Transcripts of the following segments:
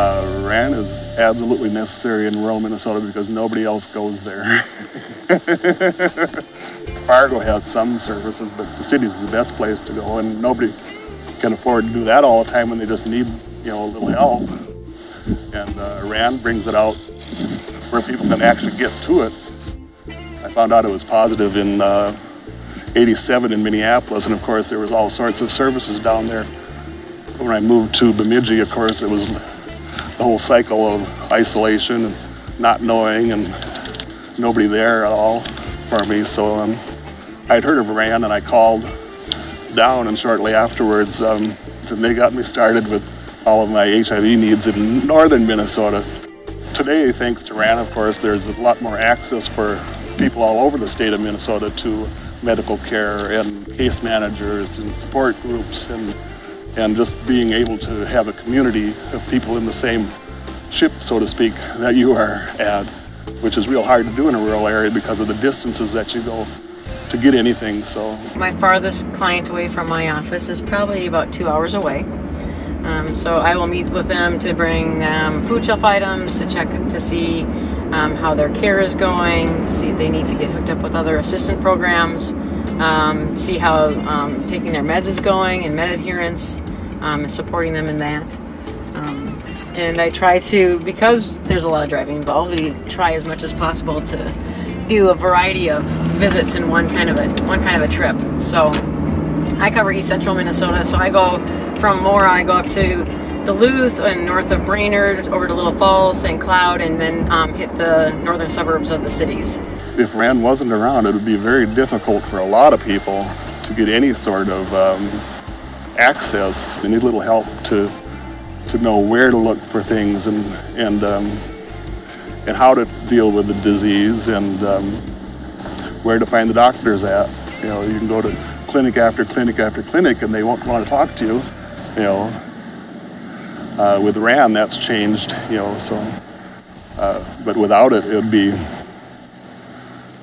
RAAN is absolutely necessary in rural Minnesota because nobody else goes there. Fargo has some services, but the city is the best place to go, and nobody can afford to do that all the time when they just need, a little help. And RAAN brings it out where people can actually get to it. I found out it was positive in '87 in Minneapolis, and of course there was all sorts of services down there. When I moved to Bemidji, of course, it was the whole cycle of isolation and not knowing and nobody there at all for me. So I'd heard of RAAN and I called down, and shortly afterwards they got me started with all of my HIV needs in northern Minnesota. Today, thanks to RAAN, of course, there's a lot more access for people all over the state of Minnesota to medical care and case managers and support groups and just being able to have a community of people in the same ship, so to speak, that you are at, which is real hard to do in a rural area because of the distances that you go to get anything. So my farthest client away from my office is probably about 2 hours away. So I will meet with them to bring food shelf items, to check to see how their care is going, to see if they need to get hooked up with other assistant programs, see how taking their meds is going and med adherence, and supporting them in that. And I try to, because there's a lot of driving involved, we try as much as possible to do a variety of visits in one kind of a trip. So I cover East Central Minnesota, so I go from Mora, I go up to Duluth and north of Brainerd, over to Little Falls, St. Cloud, and then hit the northern suburbs of the cities. If RAAN wasn't around, it would be very difficult for a lot of people to get any sort of access. They need a little help to know where to look for things and how to deal with the disease and where to find the doctors at. You can go to clinic after clinic after clinic and they won't want to talk to you. With RAAN, that's changed, but without it, it would be,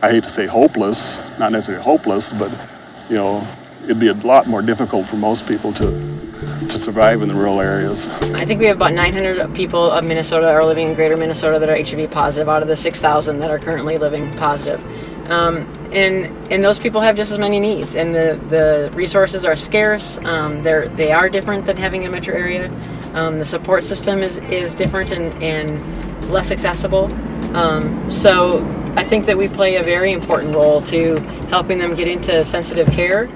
I hate to say hopeless, not necessarily hopeless, but, it'd be a lot more difficult for most people to survive in the rural areas. I think we have about 900 people of Minnesota are living in greater Minnesota that are HIV positive out of the 6,000 that are currently living positive. And those people have just as many needs, and the resources are scarce. They are different than having a metro area. The support system is different and less accessible. So I think that we play a very important role to helping them get into sensitive care,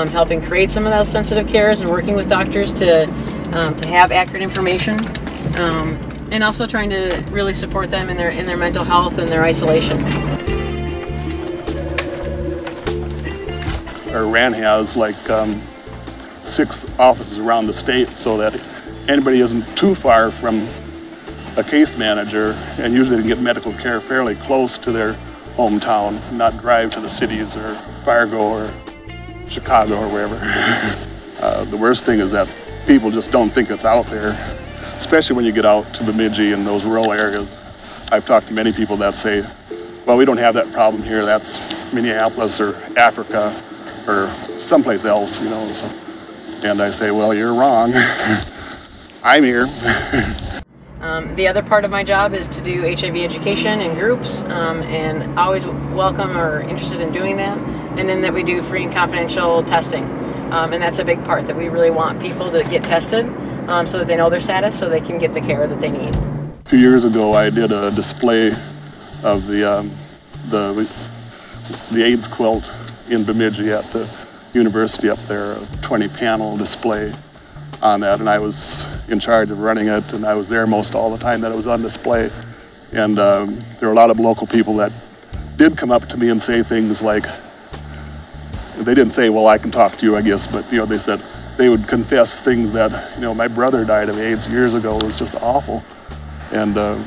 helping create some of those sensitive cares and working with doctors to have accurate information, and also trying to really support them in their mental health and their isolation. Our RAAN has like 6 offices around the state so that anybody isn't too far from a case manager, and usually they can get medical care fairly close to their hometown, not drive to the cities or Fargo or Chicago or wherever. The worst thing is that people just don't think it's out there, especially when you get out to Bemidji and those rural areas. I've talked to many people that say, well, we don't have that problem here, that's Minneapolis or Africa or someplace else, So, and I say, well, you're wrong. I'm here. The other part of my job is to do HIV education in groups, and always welcome or interested in doing that. And then that we do free and confidential testing. And that's a big part, that we really want people to get tested so that they know their status, so they can get the care that they need. A few years ago, I did a display of the AIDS quilt in Bemidji at the university up there, a 20-panel display on that, and I was in charge of running it, and I was there most all the time that it was on display. And there were a lot of local people that did come up to me and say things like, they didn't say, well, I can talk to you, I guess, but they said they would confess things that, my brother died of AIDS years ago. It was just awful. And the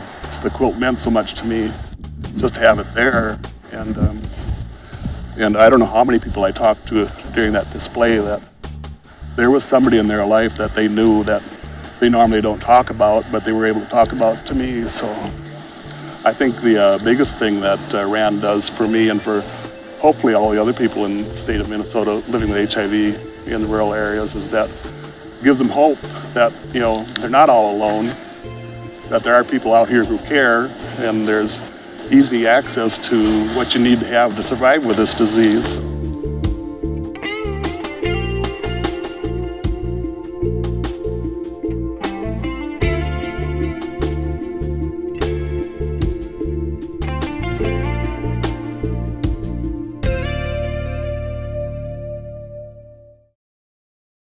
quilt meant so much to me, just to have it there. And I don't know how many people I talked to during that display that there was somebody in their life that they knew that they normally don't talk about, but they were able to talk about to me. So I think the biggest thing that RAAN does for me and for hopefully all the other people in the state of Minnesota living with HIV in the rural areas is that gives them hope that, they're not all alone, that there are people out here who care, and there's easy access to what you need to have to survive with this disease.